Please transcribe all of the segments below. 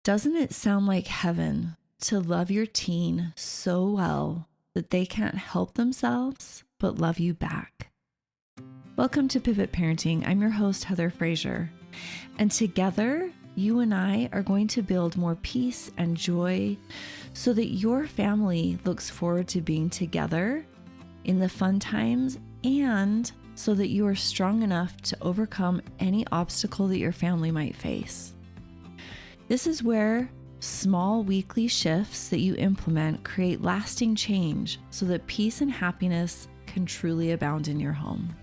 Doesn't it sound like heaven to love your teen so well that they can't help themselves but love you back? Welcome to Pivot Parenting. I'm your host, Heather Frazier. And together, you and I are going to build more peace and joy so that your family looks forward to being together in the fun times and so that you are strong enough to overcome any obstacle that your family might face. This is where small weekly shifts that you implement create lasting change so that peace and happiness can truly abound in your home.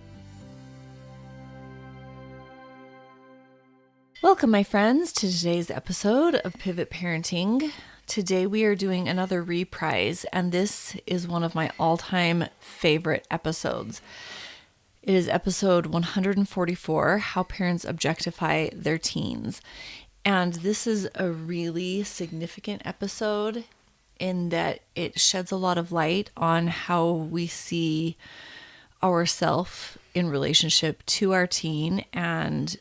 Welcome, my friends, to today's episode of Pivot Parenting. Today we are doing another reprise, and this is one of my all-time favorite episodes. It is episode 144, How Parents Objectify Their Teens. And this is a really significant episode in that it sheds a lot of light on how we see ourselves in relationship to our teen and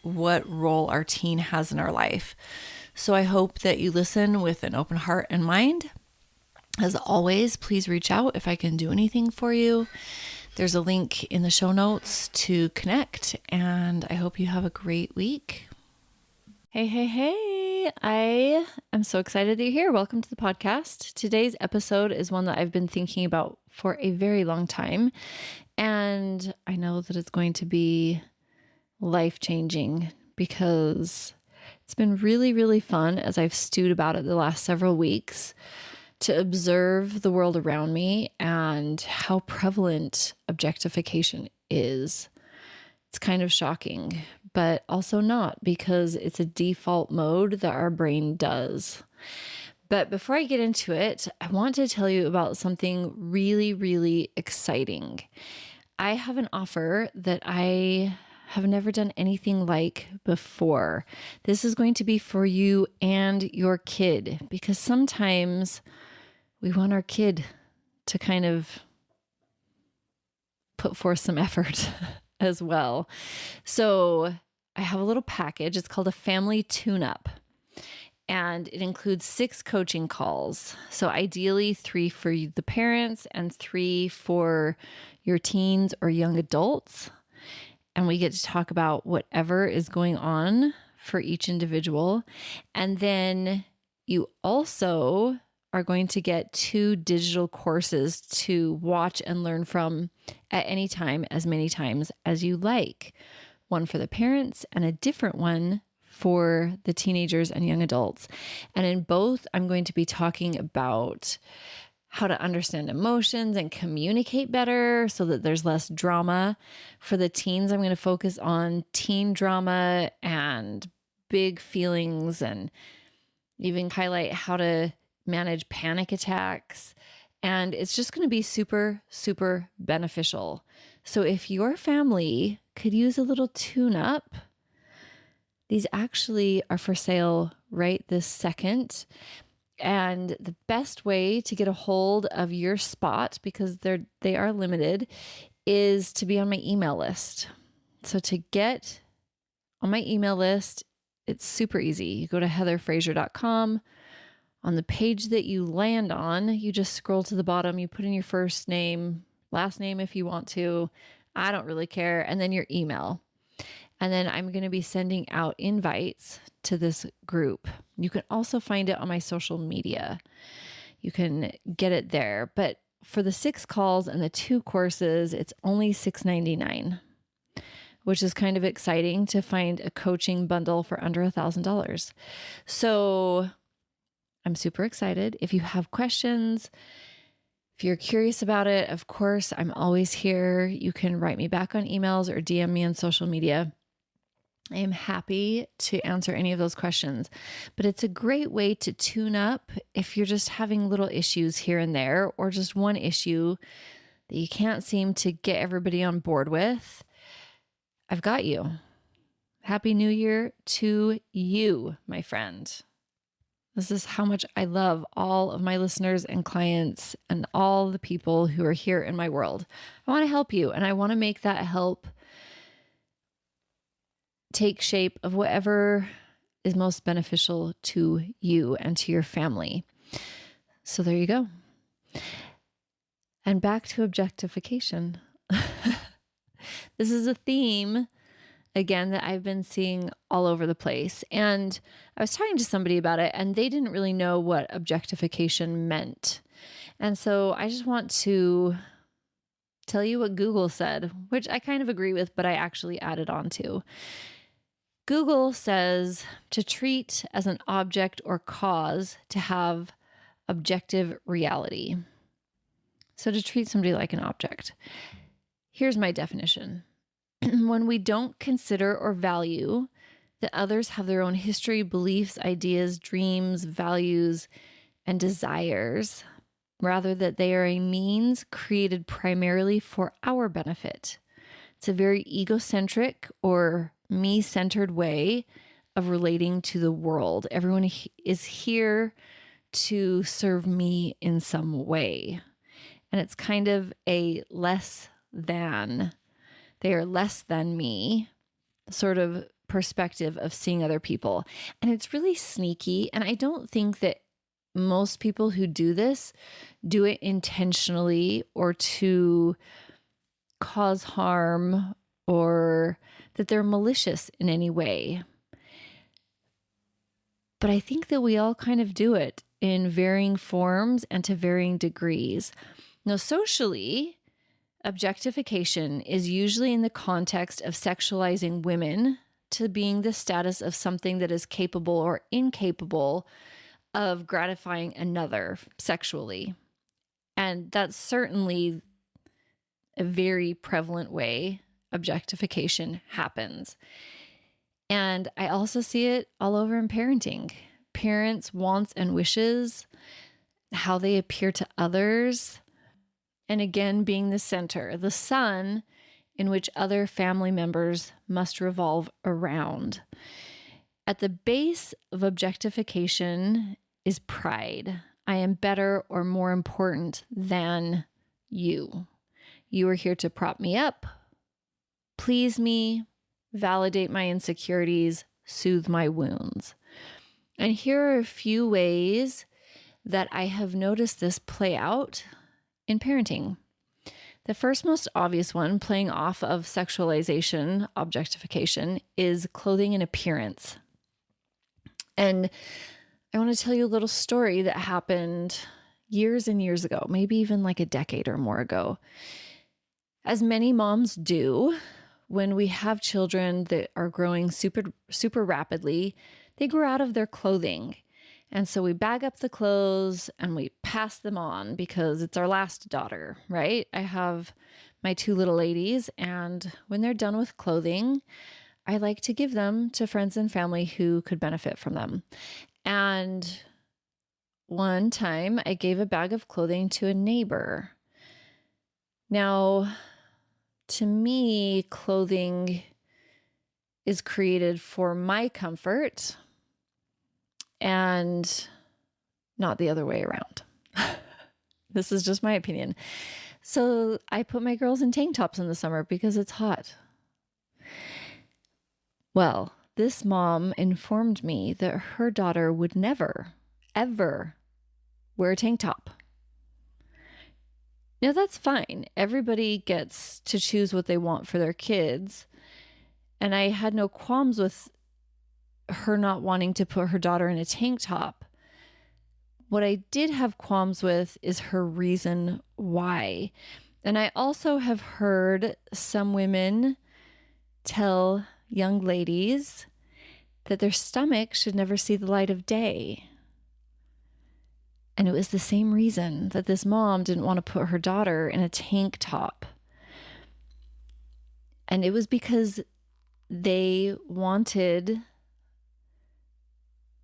what role our teen has in our life. So I hope that you listen with an open heart and mind. As always, please reach out if I can do anything for you. There's a link in the show notes to connect, and I hope you have a great week. Hey. I am so excited that you're here. Welcome to the podcast. Today's episode is one that I've been thinking about for a very long time, and I know that it's going to be life-changing because it's been really, really fun as I've stewed about it the last several weeks to observe the world around me and how prevalent objectification is. It's kind of shocking, but also not, because it's a default mode that our brain does. But before I get into it, I want to tell you about something really, really exciting. I have an offer that I have never done anything like before. This is going to be for you and your kid, because sometimes we want our kid to kind of put forth some effort as well. So I have a little package. It's called a family tune-up, and it includes 6 coaching calls. So ideally 3 for the parents and 3 for your teens or young adults. And we get to talk about whatever is going on for each individual. And then you also are going to get 2 digital courses to watch and learn from at any time, as many times as you like. One for the parents and a different one for the teenagers and young adults. And in both, I'm going to be talking about how to understand emotions and communicate better so that there's less drama. For the teens, I'm going to focus on teen drama and big feelings, and even highlight how to manage panic attacks. And it's just going to be super, super beneficial. So if your family could use a little tune-up, these actually are for sale right this second. And the best way to get a hold of your spot, because they are limited, is to be on my email list. So to get on my email list, it's super easy. You go to heatherfrazier.com. On the page that you land on, you just scroll to the bottom. You put in your first name, last name if you want to. I don't really care. And then your email. And then I'm going to be sending out invites to this group. You can also find it on my social media. You can get it there. But for the 6 calls and the 2 courses, it's only $6.99, which is kind of exciting to find a coaching bundle for under $1,000. So I'm super excited. If you have questions, if you're curious about it, of course, I'm always here. You can write me back on emails or DM me on social media. I am happy to answer any of those questions, but it's a great way to tune up if you're just having little issues here and there, or just one issue that you can't seem to get everybody on board with. I've got you. Happy New Year to you, my friend. This is how much I love all of my listeners and clients and all the people who are here in my world. I want to help you, and I want to make that help take shape of whatever is most beneficial to you and to your family. So there you go. And back to objectification. This is a theme, again, that I've been seeing all over the place. And I was talking to somebody about it, and they didn't really know what objectification meant. And so I just want to tell you what Google said, which I kind of agree with, but I actually added on to. Google says to treat as an object or cause to have objective reality. So to treat somebody like an object. Here's my definition. When we don't consider or value that others have their own history, beliefs, ideas, dreams, values, and desires, rather that they are a means created primarily for our benefit. It's a very egocentric or me-centered way of relating to the world. Everyone is here to serve me in some way. And it's kind of a less than, they are less than me sort of perspective of seeing other people. And it's really sneaky. And I don't think that most people who do this do it intentionally or to cause harm or that they're malicious in any way. But I think that we all kind of do it in varying forms and to varying degrees. Now, socially, objectification is usually in the context of sexualizing women to being the status of something that is capable or incapable of gratifying another sexually. And that's certainly a very prevalent way objectification happens. And I also see it all over in parenting. Parents' wants and wishes, how they appear to others, and again, being the center, the sun in which other family members must revolve around. At the base of objectification is pride. I am better or more important than you. You are here to prop me up, please me, validate my insecurities, soothe my wounds. And here are a few ways that I have noticed this play out in parenting. The first most obvious one, playing off of sexualization, objectification, is clothing and appearance. And I want to tell you a little story that happened years and years ago, maybe even like a decade or more ago. As many moms do, when we have children that are growing super rapidly, they grow out of their clothing. And so we bag up the clothes and we pass them on because it's our last daughter, right? I have my two little ladies, and when they're done with clothing, I like to give them to friends and family who could benefit from them. And one time I gave a bag of clothing to a neighbor. Now, to me, clothing is created for my comfort and not the other way around. This is just my opinion. So I put my girls in tank tops in the summer because it's hot. Well, this mom informed me that her daughter would never, ever wear a tank top. Now, that's fine. Everybody gets to choose what they want for their kids. And I had no qualms with her not wanting to put her daughter in a tank top. What I did have qualms with is her reason why. And I also have heard some women tell young ladies that their stomach should never see the light of day. And it was the same reason that this mom didn't want to put her daughter in a tank top. And it was because they wanted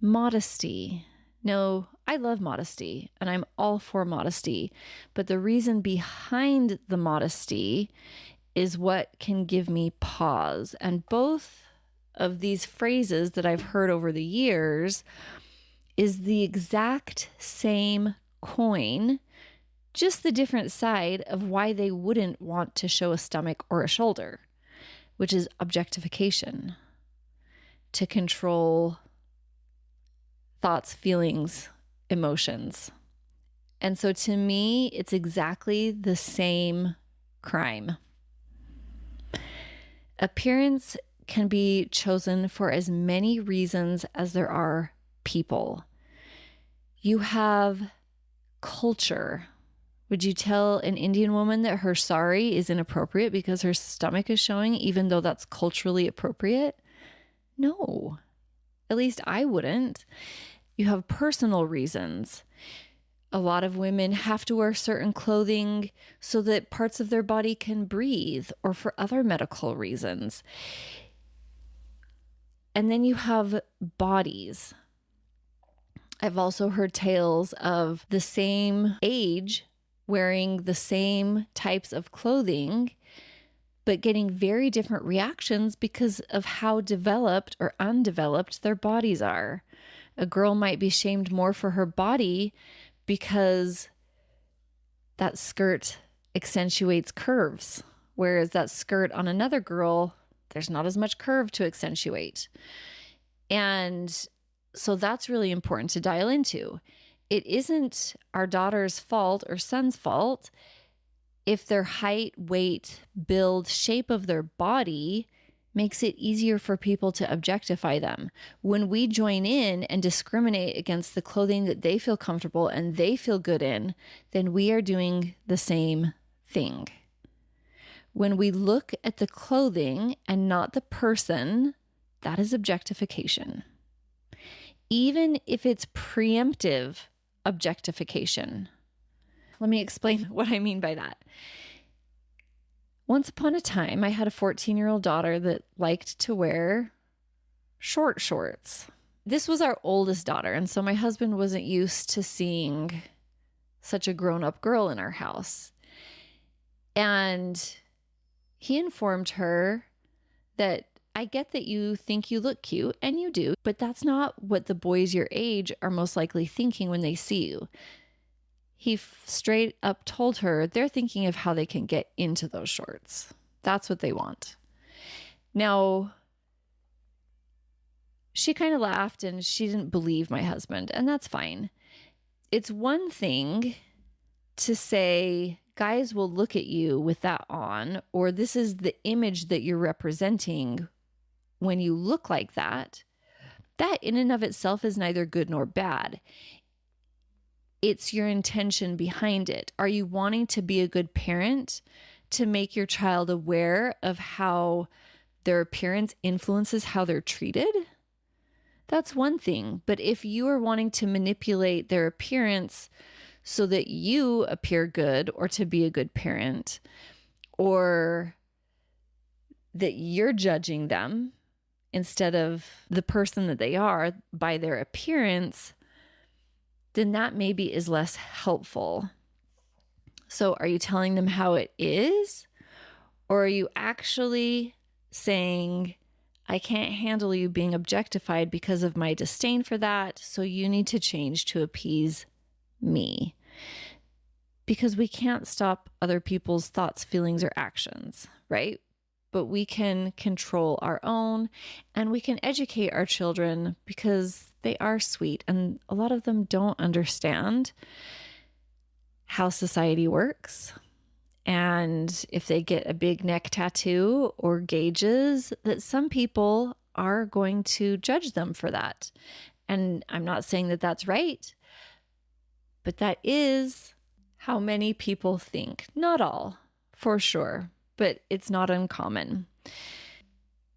modesty. No, I love modesty and I'm all for modesty. But the reason behind the modesty is what can give me pause. And both of these phrases that I've heard over the years is the exact same coin, just the different side of why they wouldn't want to show a stomach or a shoulder, which is objectification, to control thoughts, feelings, emotions. And so to me, it's exactly the same crime. Appearance can be chosen for as many reasons as there are people. You have culture. Would you tell an Indian woman that her sari is inappropriate because her stomach is showing, even though that's culturally appropriate? No, at least I wouldn't. You have personal reasons. A lot of women have to wear certain clothing so that parts of their body can breathe, or for other medical reasons. And then you have bodies. I've also heard tales of the same age wearing the same types of clothing, but getting very different reactions because of how developed or undeveloped their bodies are. A girl might be shamed more for her body because that skirt accentuates curves, whereas that skirt on another girl, there's not as much curve to accentuate. And so that's really important to dial into. It isn't our daughter's fault or son's fault if their height, weight, build, shape of their body makes it easier for people to objectify them. When we join in and discriminate against the clothing that they feel comfortable and they feel good in, then we are doing the same thing. When we look at the clothing and not the person, that is objectification. Even if it's preemptive objectification. Let me explain what I mean by that. Once upon a time, I had a 14-year-old daughter that liked to wear short shorts. This was our oldest daughter, and so my husband wasn't used to seeing such a grown-up girl in our house. And he informed her that I get that you think you look cute, and you do, but that's not what the boys your age are most likely thinking when they see you. He straight up told her they're thinking of how they can get into those shorts. That's what they want. Now, she kind of laughed and she didn't believe my husband, and that's fine. It's one thing to say, guys will look at you with that on, or this is the image that you're representing when you look like that. That in and of itself is neither good nor bad. It's your intention behind it. Are you wanting to be a good parent to make your child aware of how their appearance influences how they're treated? That's one thing. But if you are wanting to manipulate their appearance so that you appear good or to be a good parent, or that you're judging them instead of the person that they are by their appearance, then that maybe is less helpful. So are you telling them how it is? Or are you actually saying, I can't handle you being objectified because of my disdain for that, so you need to change to appease me? Because we can't stop other people's thoughts, feelings, or actions, right? But we can control our own, and we can educate our children because they are sweet, and a lot of them don't understand how society works. And if they get a big neck tattoo or gauges, that some people are going to judge them for that. And I'm not saying that that's right, but that is how many people think. Not all, for sure, but it's not uncommon.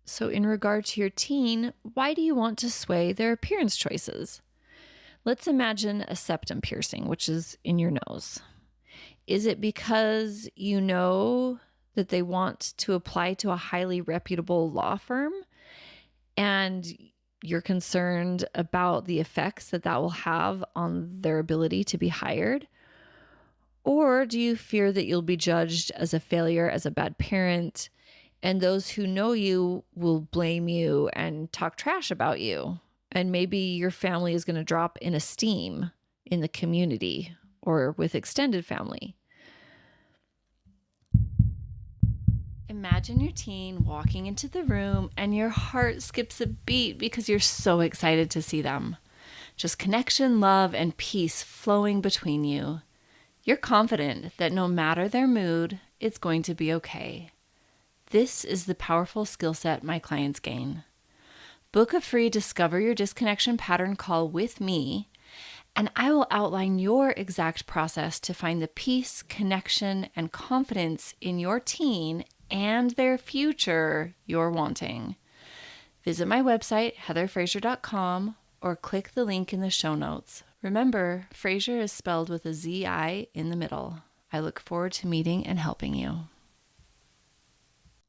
So in regard to your teen, why do you want to sway their appearance choices? Let's imagine a septum piercing, which is in your nose. Is it because you know that they want to apply to a highly reputable law firm and you're concerned about the effects that that will have on their ability to be hired? Or do you fear that you'll be judged as a failure, as a bad parent, and those who know you will blame you and talk trash about you? And maybe your family is going to drop in esteem in the community or with extended family. Imagine your teen walking into the room and your heart skips a beat because you're so excited to see them. just connection, love, and peace flowing between you. You're confident that no matter their mood, it's going to be okay. This is the powerful skill set my clients gain. Book a free Discover Your Disconnection Pattern call with me, and I will outline your exact process to find the peace, connection, and confidence in your teen and their future you're wanting. Visit my website, heatherfraser.com, or click the link in the show notes. Remember, Fraser is spelled with a Z-I in the middle. I look forward to meeting and helping you.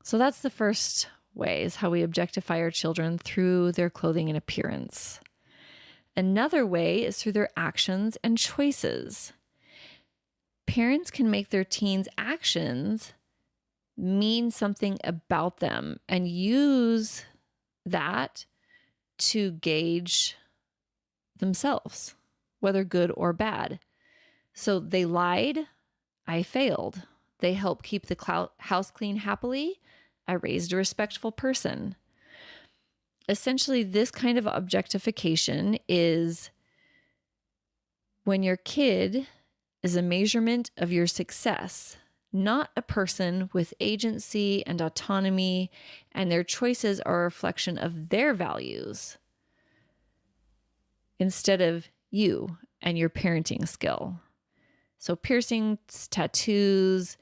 So that's the first way, is how we objectify our children through their clothing and appearance. Another way is through their actions and choices. Parents can make their teens' actions mean something about them and use that to gauge themselves, whether good or bad. So they lied, I failed. They helped keep the house clean happily, I raised a respectful person. Essentially, this kind of objectification is when your kid is a measurement of your success, not a person with agency and autonomy, and their choices are a reflection of their values instead of you and your parenting skill. So piercings, tattoos,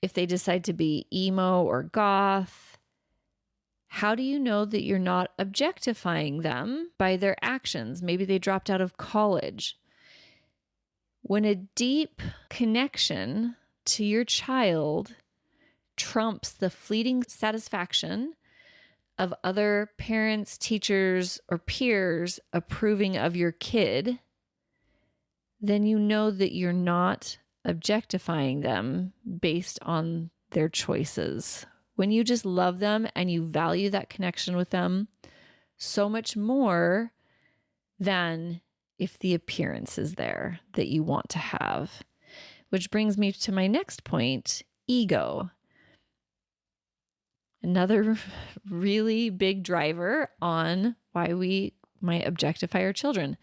if they decide to be emo or goth, how do you know that you're not objectifying them by their actions? Maybe they dropped out of college. When a deep connection to your child trumps the fleeting satisfaction of other parents, teachers, or peers approving of your kid, then you know that you're not objectifying them based on their choices. When you just love them and you value that connection with them so much more than if the appearance is there that you want to have. Which brings me to my next point, ego. Another really big driver on why we might objectify our children.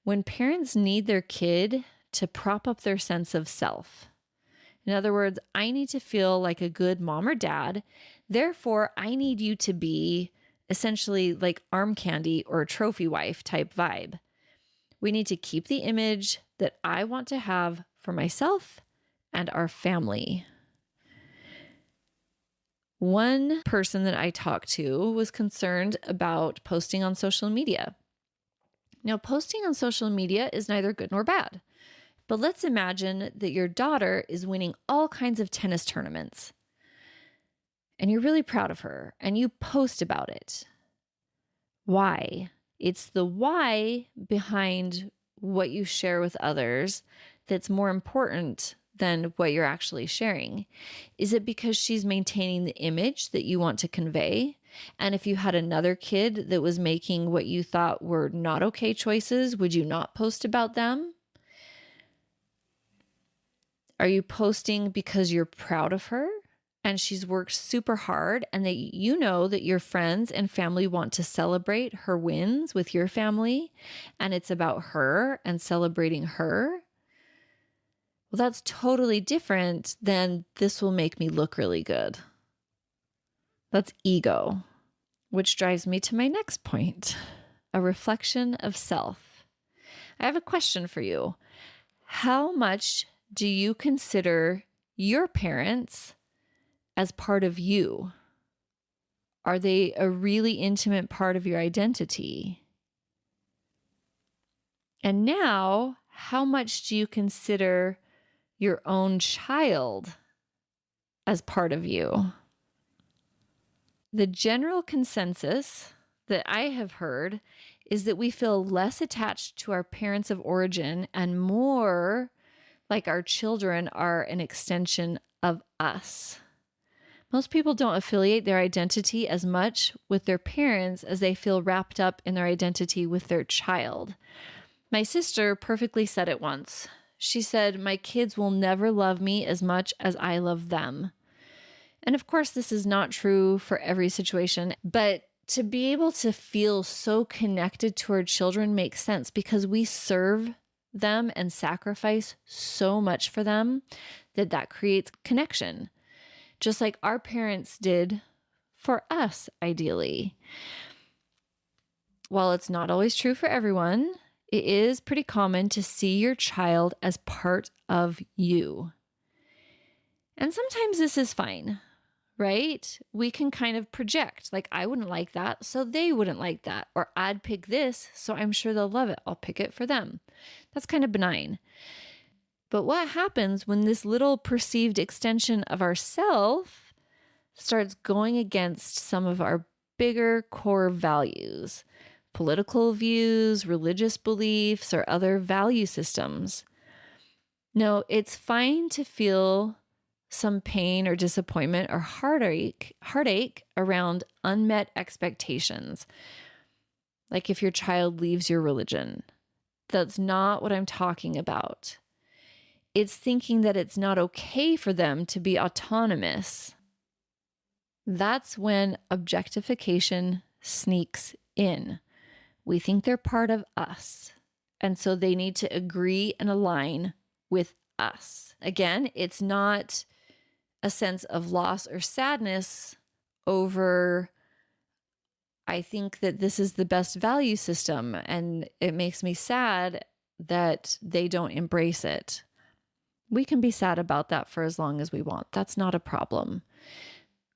When parents need their kid to prop up their sense of self. In other words, I need to feel like a good mom or dad. Therefore, I need you to be essentially like arm candy or a trophy wife type vibe. We need to keep the image that I want to have for myself and our family. One person that I talked to was concerned about posting on social media. Now, posting on social media is neither good nor bad. But let's imagine that your daughter is winning all kinds of tennis tournaments and you're really proud of her and you post about it. Why? It's the why behind what you share with others that's more important than what you're actually sharing. Is it because she's maintaining the image that you want to convey? And if you had another kid that was making what you thought were not okay choices, would you not post about them? Are you posting because you're proud of her and she's worked super hard and that you know that your friends and family want to celebrate her wins with your family and it's about her and celebrating her? Well, that's totally different than this will make me look really good. That's ego, which drives me to my next point, a reflection of self. I have a question for you. How much do you consider your parents as part of you? Are they a really intimate part of your identity? And now, how much do you consider your own child as part of you? The general consensus that I have heard is that we feel less attached to our parents of origin and more like our children are an extension of us. Most people don't affiliate their identity as much with their parents as they feel wrapped up in their identity with their child. My sister perfectly said it once. She said, "My kids will never love me as much as I love them." And of course, this is not true for every situation, but to be able to feel so connected to our children makes sense because we serve them and sacrifice so much for them that creates connection, just like our parents did for us, ideally. While it's not always true for everyone, it is pretty common to see your child as part of you. And sometimes this is fine, right? We can kind of project, like, I wouldn't like that, so they wouldn't like that. Or I'd pick this, so I'm sure they'll love it. I'll pick it for them. That's kind of benign. But what happens when this little perceived extension of ourself starts going against some of our bigger core values, political views, religious beliefs, or other value systems? No, it's fine to feel some pain or disappointment or heartache around unmet expectations. Like if your child leaves your religion. That's not what I'm talking about. It's thinking that it's not okay for them to be autonomous. That's when objectification sneaks in. We think they're part of us, and so they need to agree and align with us. Again, it's not a sense of loss or sadness over, I think that this is the best value system, and it makes me sad that they don't embrace it. We can be sad about that for as long as we want. That's not a problem.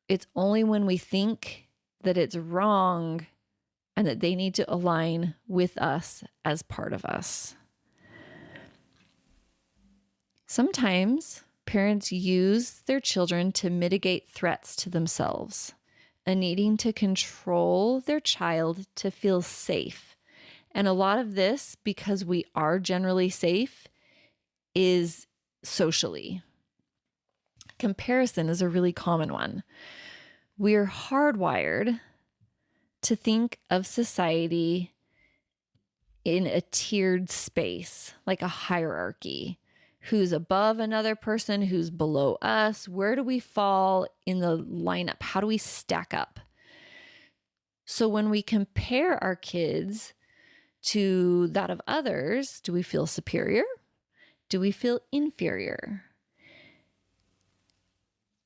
It's only when we think that it's wrong and that they need to align with us as part of us. Sometimes parents use their children to mitigate threats to themselves, a needing to control their child to feel safe. And a lot of this, because we are generally safe, is socially. Comparison is a really common one. We're hardwired to think of society in a tiered space, like a hierarchy. Who's above another person, who's below us? Where do we fall in the lineup? How do we stack up? So when we compare our kids to that of others, do we feel superior? Do we feel inferior?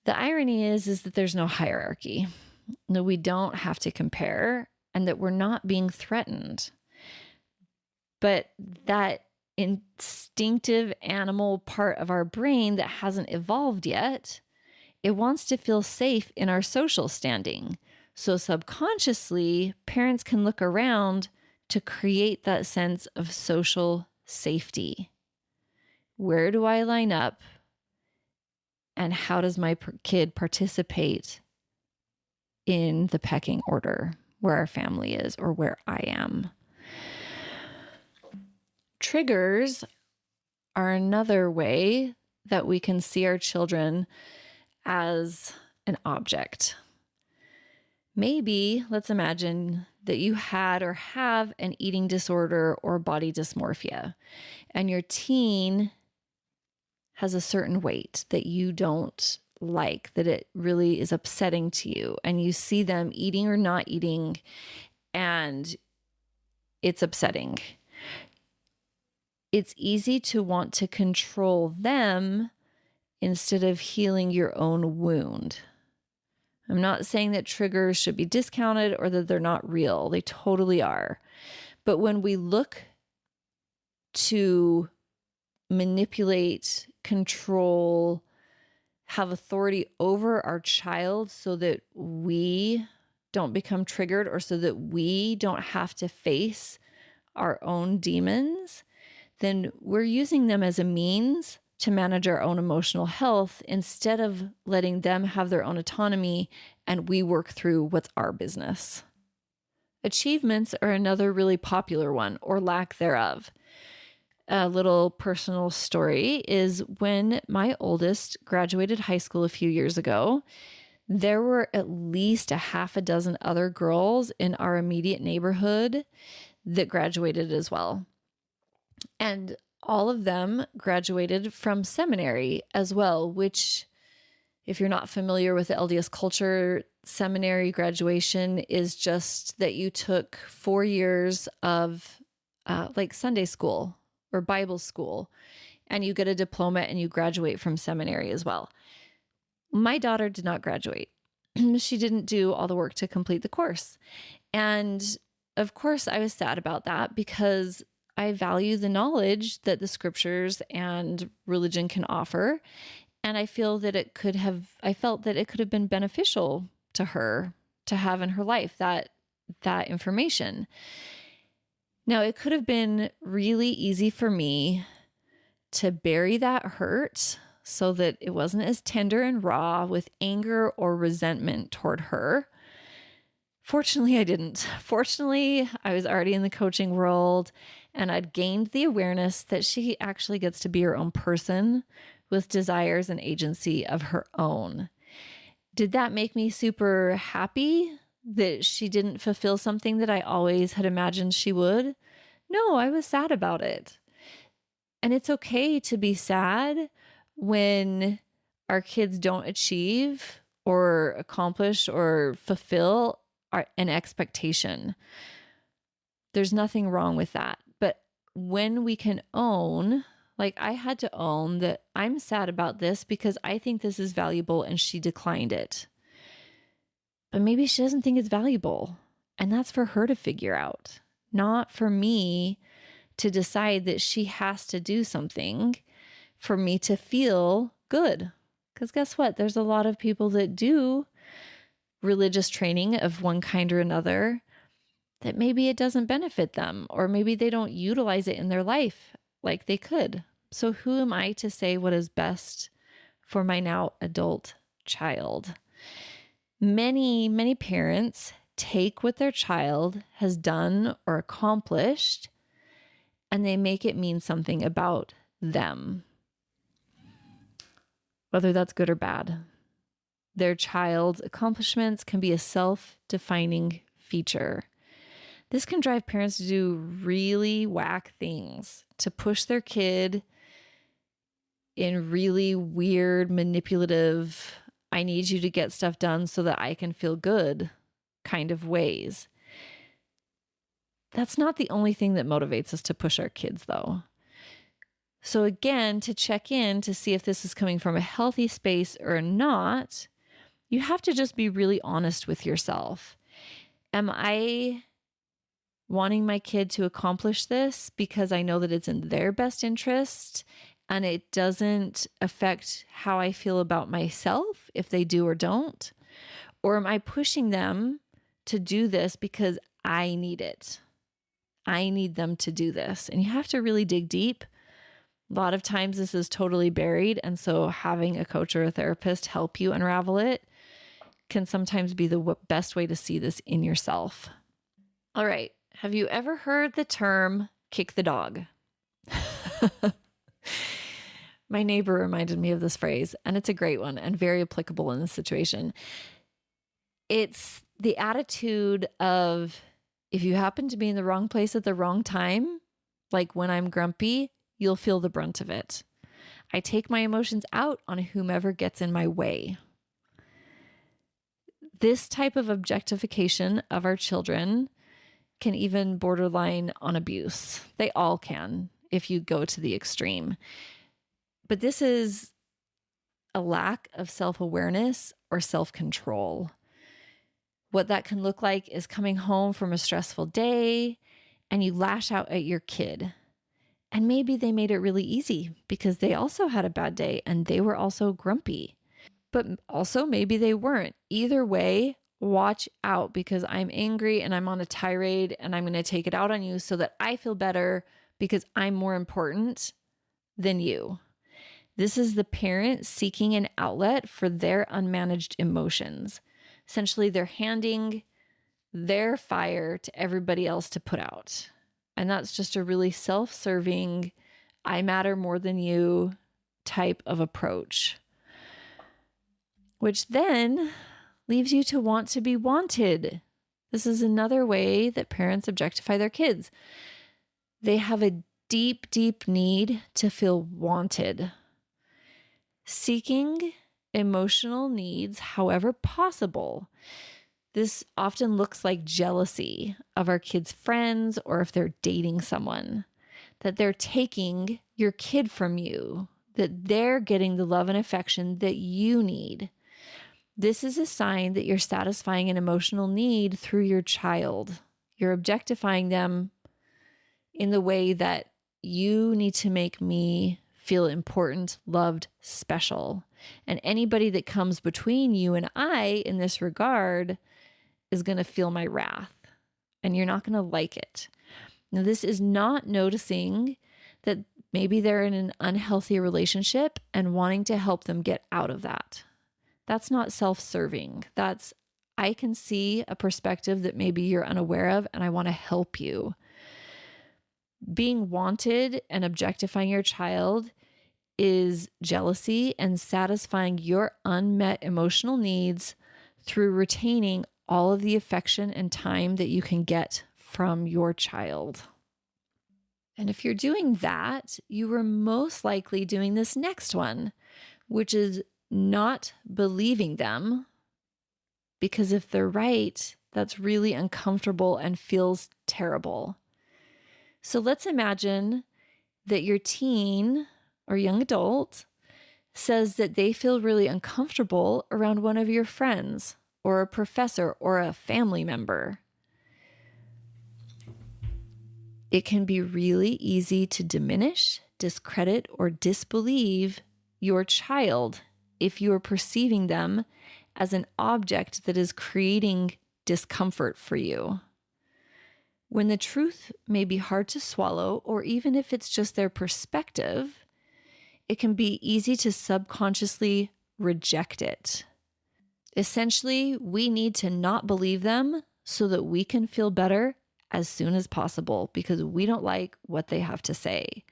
The irony is that there's no hierarchy. No, we don't have to compare, and that we're not being threatened. But that instinctive animal part of our brain that hasn't evolved yet, it wants to feel safe in our social standing. So subconsciously, parents can look around to create that sense of social safety. Where do I line up? And how does my kid participate in the pecking order where our family is or where I am? Triggers are another way that we can see our children as an object. Maybe let's imagine that you had or have an eating disorder or body dysmorphia, and your teen has a certain weight that you don't like, that it really is upsetting to you, and you see them eating or not eating, and it's upsetting. It's easy to want to control them instead of healing your own wound. I'm not saying that triggers should be discounted or that they're not real. They totally are. But when we look to manipulate, control, have authority over our child so that we don't become triggered or so that we don't have to face our own demons, then we're using them as a means to manage our own emotional health instead of letting them have their own autonomy and we work through what's our business. Achievements are another really popular one, or lack thereof. A little personal story is when my oldest graduated high school a few years ago, there were at least a half a dozen other girls in our immediate neighborhood that graduated as well. And all of them graduated from seminary as well, which, if you're not familiar with the LDS culture, seminary graduation is just that you took 4 years of like Sunday school or Bible school, and you get a diploma and you graduate from seminary as well. My daughter did not graduate. She didn't do all the work to complete the course. And of course, I was sad about that because I value the knowledge that the scriptures and religion can offer. And I felt that it could have been beneficial to her to have in her life that information. Now, it could have been really easy for me to bury that hurt so that it wasn't as tender and raw with anger or resentment toward her. Fortunately, I didn't. Fortunately, I was already in the coaching world and I'd gained the awareness that she actually gets to be her own person with desires and agency of her own. Did that make me super happy that she didn't fulfill something that I always had imagined she would? No, I was sad about it. And it's okay to be sad when our kids don't achieve or accomplish or fulfill an expectation. There's nothing wrong with that. But when we can own, like I had to own that I'm sad about this because I think this is valuable and she declined it. But maybe she doesn't think it's valuable. And that's for her to figure out, not for me to decide that she has to do something for me to feel good. Because guess what? There's a lot of people that do religious training of one kind or another that maybe it doesn't benefit them, or maybe they don't utilize it in their life like they could. So who am I to say what is best for my now adult child? Many, many parents take what their child has done or accomplished and they make it mean something about them, whether that's good or bad. Their child's accomplishments can be a self-defining feature. This can drive parents to do really whack things, to push their kid in really weird, manipulative, I need you to get stuff done so that I can feel good kind of ways. That's not the only thing that motivates us to push our kids, though. So again, to check in to see if this is coming from a healthy space or not, you have to just be really honest with yourself. Am I wanting my kid to accomplish this because I know that it's in their best interest and it doesn't affect how I feel about myself if they do or don't? Or am I pushing them to do this because I need it? I need them to do this. And you have to really dig deep. A lot of times this is totally buried. And so having a coach or a therapist help you unravel it can sometimes be the best way to see this in yourself. All right. Have you ever heard the term kick the dog? My neighbor reminded me of this phrase, and it's a great one and very applicable in this situation. It's the attitude of, if you happen to be in the wrong place at the wrong time, like when I'm grumpy, you'll feel the brunt of it. I take my emotions out on whomever gets in my way. This type of objectification of our children can even borderline on abuse. They all can if you go to the extreme. But this is a lack of self-awareness or self-control. What that can look like is coming home from a stressful day and you lash out at your kid. And maybe they made it really easy because they also had a bad day and they were also grumpy. But also maybe they weren't. Either way, watch out because I'm angry and I'm on a tirade and I'm going to take it out on you so that I feel better because I'm more important than you. This is the parent seeking an outlet for their unmanaged emotions. Essentially, they're handing their fire to everybody else to put out. And that's just a really self-serving, I matter more than you type of approach, which then leaves you to want to be wanted. This is another way that parents objectify their kids. They have a deep, deep need to feel wanted. Seeking emotional needs however possible. This often looks like jealousy of our kids' friends or if they're dating someone, that they're taking your kid from you, that they're getting the love and affection that you need. This is a sign that you're satisfying an emotional need through your child. You're objectifying them in the way that you need to make me feel important, loved, special. And anybody that comes between you and I in this regard is going to feel my wrath, and you're not going to like it. Now, this is not noticing that maybe they're in an unhealthy relationship and wanting to help them get out of that. That's not self-serving. That's, I can see a perspective that maybe you're unaware of, and I want to help you. Being wanted and objectifying your child is jealousy and satisfying your unmet emotional needs through retaining all of the affection and time that you can get from your child. And if you're doing that, you are most likely doing this next one, which is not believing them, because if they're right, that's really uncomfortable and feels terrible. So let's imagine that your teen or young adult says that they feel really uncomfortable around one of your friends or a professor or a family member. It can be really easy to diminish, discredit, or disbelieve your child if you are perceiving them as an object that is creating discomfort for you. When the truth may be hard to swallow, or even if it's just their perspective, it can be easy to subconsciously reject it. Essentially, we need to not believe them so that we can feel better as soon as possible because we don't like what they have to say.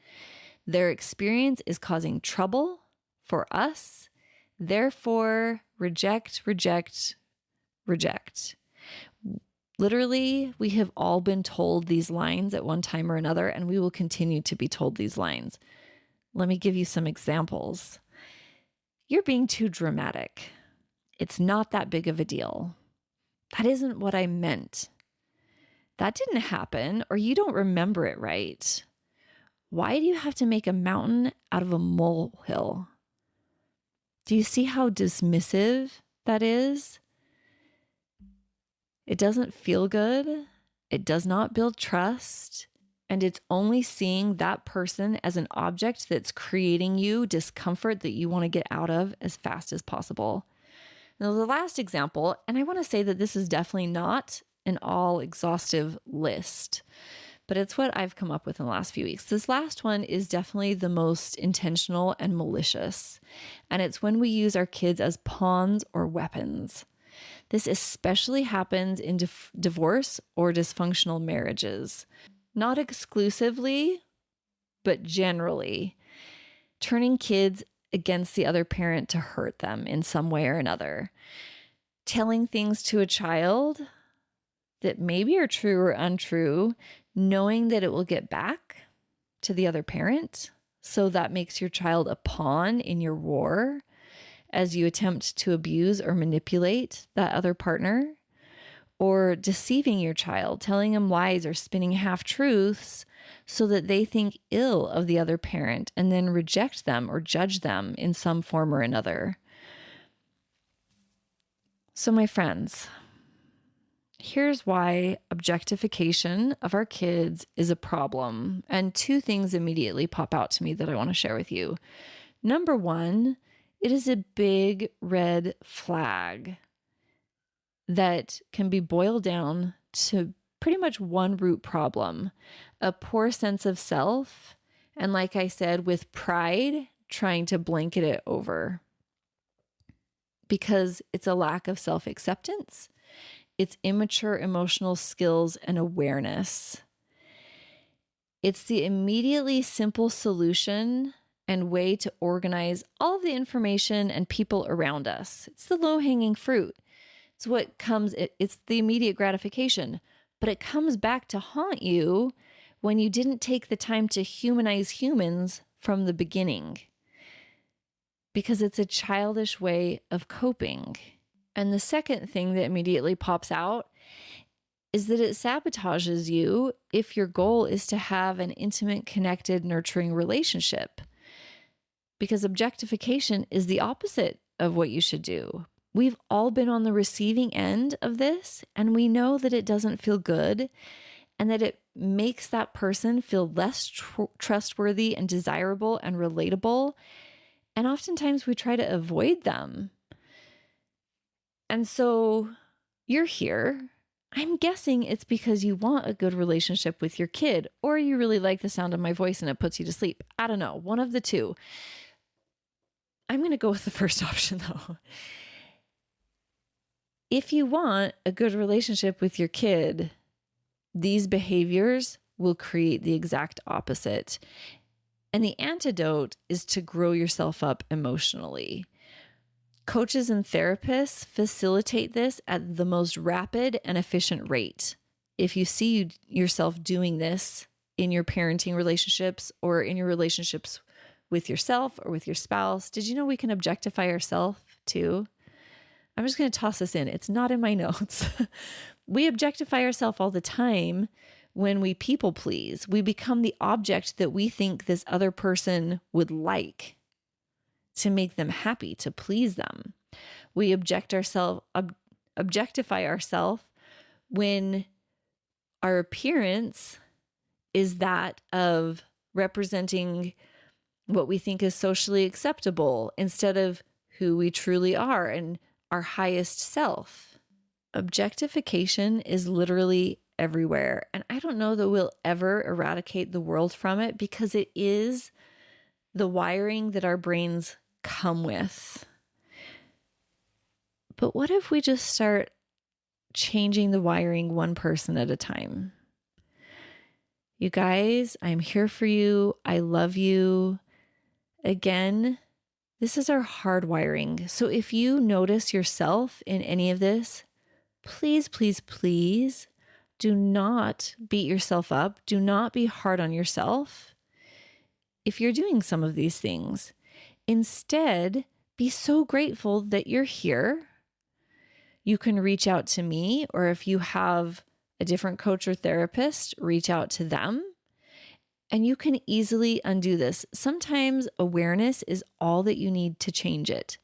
Their experience is causing trouble for us. Therefore, reject, reject, reject. Literally, we have all been told these lines at one time or another, and we will continue to be told these lines. Let me give you some examples. You're being too dramatic. It's not that big of a deal. That isn't what I meant. That didn't happen, or you don't remember it right. Why do you have to make a mountain out of a molehill? Do you see how dismissive that is? It doesn't feel good. It does not build trust. And it's only seeing that person as an object that's creating you discomfort that you want to get out of as fast as possible. Now, the last example, and I want to say that this is definitely not an all exhaustive list, but it's what I've come up with in the last few weeks. This last one is definitely the most intentional and malicious. And it's when we use our kids as pawns or weapons. This especially happens in divorce or dysfunctional marriages. Not exclusively, but generally. Turning kids against the other parent to hurt them in some way or another. Telling things to a child that maybe are true or untrue, knowing that it will get back to the other parent. So that makes your child a pawn in your war as you attempt to abuse or manipulate that other partner. Or deceiving your child, telling them lies or spinning half-truths so that they think ill of the other parent and then reject them or judge them in some form or another. So my friends, here's why objectification of our kids is a problem. And two things immediately pop out to me that I want to share with you. Number one, it is a big red flag that can be boiled down to pretty much one root problem, a poor sense of self, and like I said, with pride, trying to blanket it over. Because it's a lack of self-acceptance, it's immature emotional skills and awareness. It's the immediately simple solution and way to organize all of the information and people around us. It's the low-hanging fruit. It's what comes, it's the immediate gratification, but it comes back to haunt you when you didn't take the time to humanize humans from the beginning. because it's a childish way of coping. And the second thing that immediately pops out is that it sabotages you if your goal is to have an intimate, connected, nurturing relationship. Because objectification is the opposite of what you should do. We've all been on the receiving end of this, and we know that it doesn't feel good and that it makes that person feel less trustworthy and desirable and relatable. And oftentimes we try to avoid them. And so you're here. I'm guessing it's because you want a good relationship with your kid, or you really like the sound of my voice and it puts you to sleep. I don't know, one of the two. I'm going to go with the first option though. If you want a good relationship with your kid, these behaviors will create the exact opposite. And the antidote is to grow yourself up emotionally. Coaches and therapists facilitate this at the most rapid and efficient rate. If you see yourself doing this in your parenting relationships or in your relationships with yourself or with your spouse, did you know we can objectify ourselves too? I'm just going to toss this in. It's not in my notes. We objectify ourselves all the time when we people please. We become the object that we think this other person would like to make them happy, to please them. We objectify ourselves when our appearance is that of representing what we think is socially acceptable instead of who we truly are and our highest self. Objectification is literally everywhere. And I don't know that we'll ever eradicate the world from it because it is the wiring that our brains come with. But what if we just start changing the wiring one person at a time? You guys, I'm here for you. I love you. Again, this is our hardwiring. So if you notice yourself in any of this, please, please, please do not beat yourself up. Do not be hard on yourself if you're doing some of these things. Instead, be so grateful that you're here. You can reach out to me, or if you have a different coach or therapist, reach out to them. And you can easily undo this. Sometimes awareness is all that you need to change it.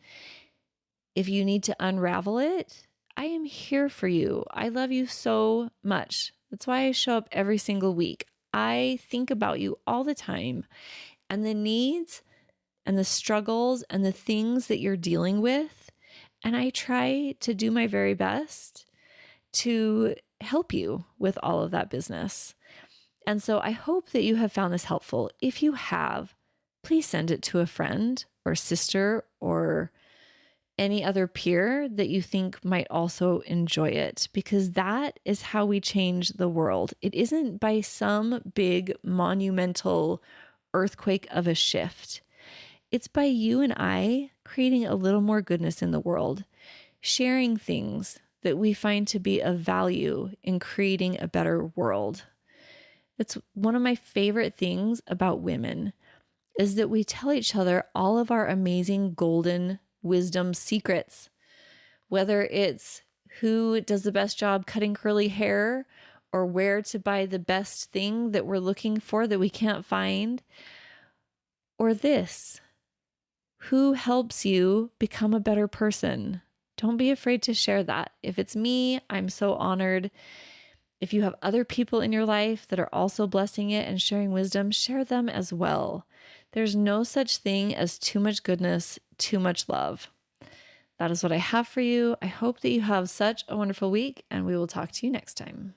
If you need to unravel it, I am here for you. I love you so much. That's why I show up every single week. I think about you all the time and the needs and the struggles and the things that you're dealing with. And I try to do my very best to help you with all of that business. And so I hope that you have found this helpful. If you have, please send it to a friend or sister or any other peer that you think might also enjoy it, because that is how we change the world. It isn't by some big monumental earthquake of a shift. It's by you and I creating a little more goodness in the world, sharing things that we find to be of value in creating a better world. That's one of my favorite things about women, is that we tell each other all of our amazing golden wisdom secrets, whether it's who does the best job cutting curly hair or where to buy the best thing that we're looking for that we can't find, or this, who helps you become a better person. Don't be afraid to share that. If it's me, I'm so honored. If you have other people in your life that are also blessing it and sharing wisdom, share them as well. There's no such thing as too much goodness, too much love. That is what I have for you. I hope that you have such a wonderful week, and we will talk to you next time.